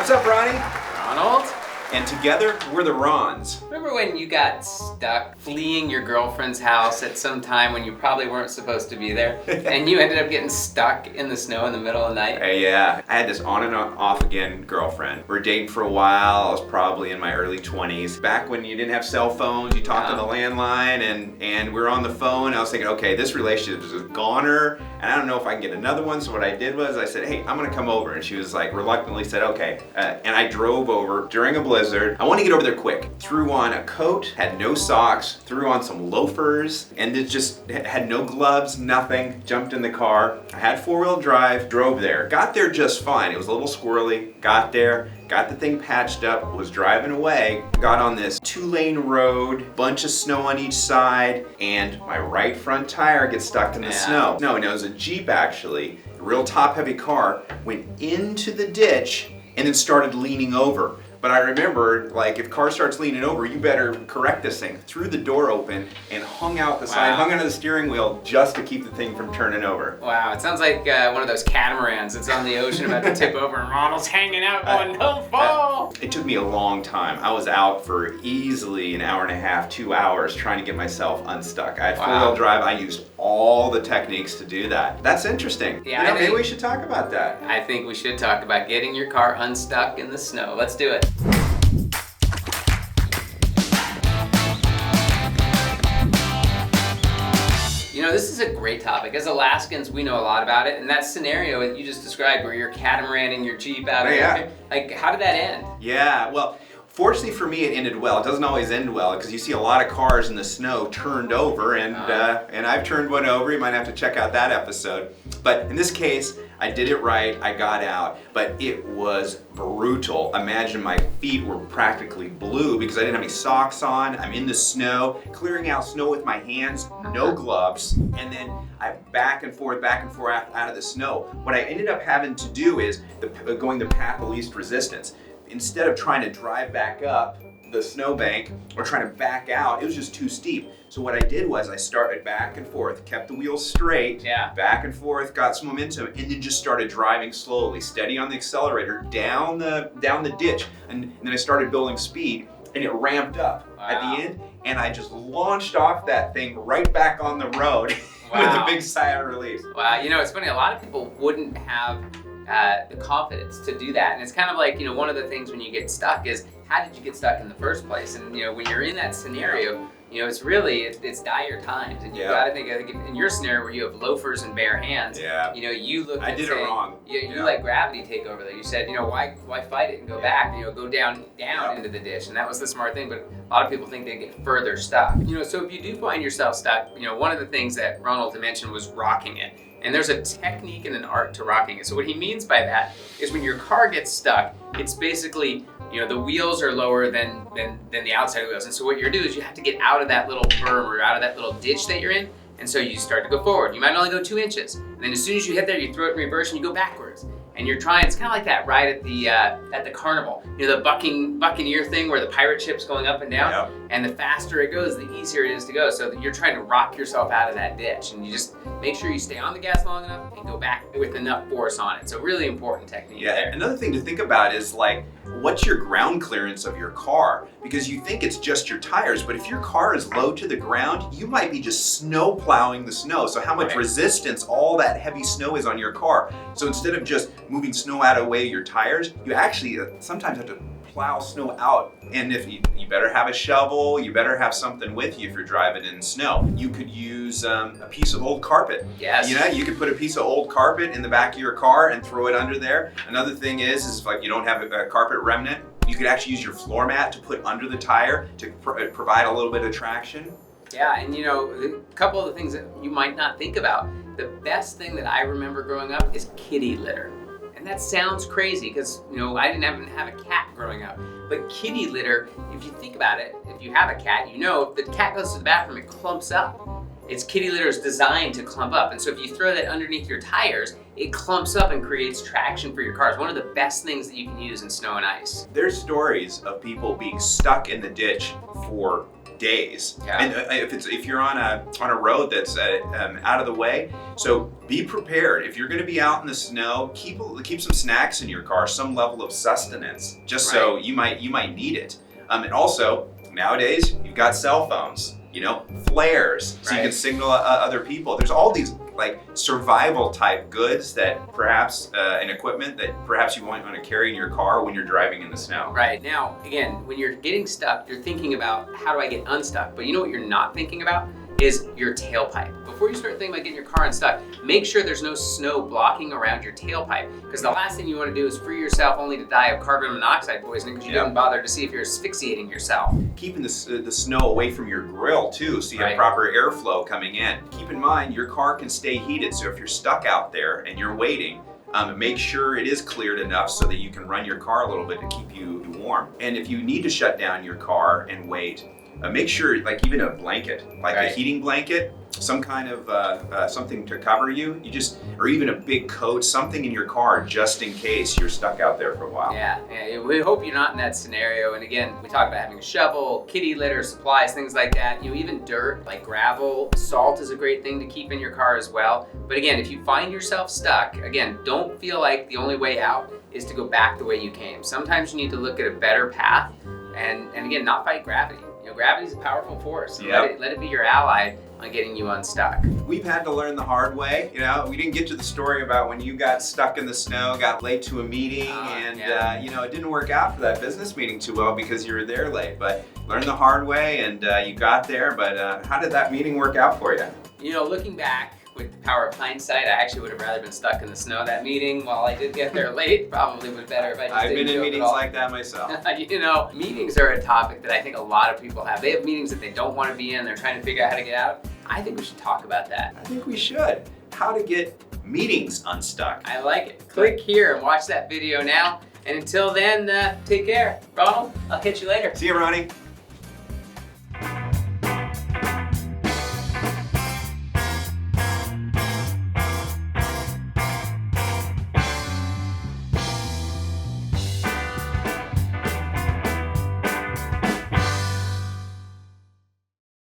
What's up, Ronnie? Ronald? And together, we're the Rons. Remember when you got stuck fleeing your girlfriend's house at some time when you probably weren't supposed to be there, and you ended up getting stuck in the snow in the middle of the night? Yeah, I had this on and off again girlfriend. We were dating for a while. I was probably in my early 20s. Back when you didn't have cell phones, you talked on the landline, and we were on the phone. I was thinking, okay, this relationship is a goner, and I don't know if I can get another one. So what I did was I said, hey, I'm gonna come over. And she was like, reluctantly said, okay. And I drove over during a blizzard. I want to get over there quick. Threw on a coat, had no socks, threw on some loafers, and it just had no gloves, nothing. Jumped in the car. I had four-wheel drive, drove there. Got there just fine. It was a little squirrely. Got there, got the thing patched up, was driving away, got on this 2-lane road, bunch of snow on each side, and my right front tire gets stuck in the snow. No, it was a Jeep actually, a real top-heavy car, went into the ditch and then started leaning over. But I remember, like, if car starts leaning over, you better correct this thing. Threw the door open and hung out the side, hung onto the steering wheel just to keep the thing from turning over. Wow, it sounds like one of those catamarans that's on the ocean about to tip over and Ronald's hanging out going, don't fall! It took me a long time. I was out for easily an hour and a half, 2 hours trying to get myself unstuck. I had four-wheel drive. I used all the techniques to do that. That's interesting. Yeah, maybe we should talk about that. I think we should talk about getting your car unstuck in the snow. Let's do it. You know, this is a great topic. As Alaskans, we know a lot about it, and that scenario that you just described where you're catamaraning your Jeep out of there, like, how did that end? Yeah, well, fortunately for me, it ended well. It doesn't always end well because you see a lot of cars in the snow turned over, and I've turned one over. You might have to check out that episode. But in this case, I did it right. I got out, but it was brutal. Imagine my feet were practically blue because I didn't have any socks on. I'm in the snow, clearing out snow with my hands, no gloves, and then I back and forth out of the snow. What I ended up having to do is going the path of least resistance. Instead of trying to drive back up the snowbank or trying to back out, it was just too steep. So what I did was I started back and forth, kept the wheels straight, back and forth, got some momentum, and then just started driving slowly, steady on the accelerator, down the ditch, and then I started building speed, and it ramped up at the end, and I just launched off that thing right back on the road with a big sigh of relief. Wow, you know, it's funny, a lot of people wouldn't have the confidence to do that. And it's kind of like, you know, one of the things when you get stuck is, how did you get stuck in the first place? And, you know, when you're in that scenario, you know, it's really, it's dire times. And you gotta think, I think in your scenario where you have loafers and bare hands, you know, you look I did it wrong. You let gravity take over there. You said, you know, why fight it and go back? You know, go down into the ditch. And that was the smart thing, but a lot of people think they get further stuck. You know, so if you do find yourself stuck, you know, one of the things that Ronald mentioned was rocking it. And there's a technique and an art to rocking it. So what he means by that is when your car gets stuck, it's basically, you know, the wheels are lower than the outside wheels. And so what you do is you have to get out of that little berm or out of that little ditch that you're in. And so you start to go forward. You might only go 2 inches. And then as soon as you hit there, you throw it in reverse and you go backwards. And you're trying, it's kind of like that ride at the carnival. You know, the Buccaneer thing where the pirate ship's going up and down. And the faster it goes, the easier it is to go. So that you're trying to rock yourself out of that ditch. And you just make sure you stay on the gas long enough and go back with enough force on it. So really important technique there. Another thing to think about is, like, what's your ground clearance of your car? Because you think it's just your tires, but if your car is low to the ground, you might be just snow plowing the snow. So how much resistance all that heavy snow is on your car. So instead of just moving snow out of the way of your tires, you actually sometimes have to plow snow out. And if you better have a shovel, you better have something with you if you're driving in snow. You could use a piece of old carpet. Yes. You know, you could put a piece of old carpet in the back of your car and throw it under there. Another thing is like you don't have a carpet remnant, you could actually use your floor mat to put under the tire to provide a little bit of traction. Yeah, and you know, a couple of the things that you might not think about, the best thing that I remember growing up is kitty litter. And that sounds crazy because, you know, I didn't even have a cat growing up. But kitty litter, if you think about it, if you have a cat, you know, if the cat goes to the bathroom, it clumps up. Kitty litter is designed to clump up. And so if you throw that underneath your tires, it clumps up and creates traction for your car. It's one of the best things that you can use in snow and ice. There's stories of people being stuck in the ditch for days. Yeah. And if you're on a road that's out of the way, so be prepared. If you're going to be out in the snow, keep some snacks in your car, some level of sustenance, just so you might need it. And also nowadays you've got cell phones, flares, so you can signal other people. There's all these like survival type goods that perhaps and equipment that perhaps you might want to carry in your car when you're driving in the snow. Right. Now, again, when you're getting stuck, you're thinking about how do I get unstuck? But you know what you're not thinking about is your tailpipe. Before you start thinking about getting your car unstuck, make sure there's no snow blocking around your tailpipe, because the last thing you want to do is free yourself only to die of carbon monoxide poisoning because you didn't bother to see if you're asphyxiating yourself. Keeping the snow away from your grill too, so you have proper airflow coming in. Keep in mind, your car can stay heated, so if you're stuck out there and you're waiting, make sure it is cleared enough so that you can run your car a little bit to keep you warm. And if you need to shut down your car and wait, make sure, like even a blanket, like a heating blanket, some kind of something to cover you, or even a big coat, something in your car just in case you're stuck out there for a while. Yeah, we hope you're not in that scenario. And again, we talk about having a shovel, kitty litter, supplies, things like that. Even dirt, like gravel, salt is a great thing to keep in your car as well. But again, if you find yourself stuck, again, don't feel like the only way out is to go back the way you came. Sometimes you need to look at a better path and again, not fight gravity. Gravity is a powerful force. So let it be your ally on getting you unstuck. We've had to learn the hard way. We didn't get to the story about when you got stuck in the snow, got late to a meeting, and it didn't work out for that business meeting too well because you were there late. But learn the hard way, and you got there. But how did that meeting work out for you? Looking back, with the power of hindsight, I actually would have rather been stuck in the snow that meeting. While I did get there late, probably was better if I just I've been in meetings like that myself. Meetings are a topic that I think a lot of people have. They have meetings that they don't want to be in. They're trying to figure out how to get out. I think we should talk about that. I think we should. How to get meetings unstuck. I like it. Click here and watch that video now. And until then, take care. Ronald, I'll catch you later. See you, Ronnie.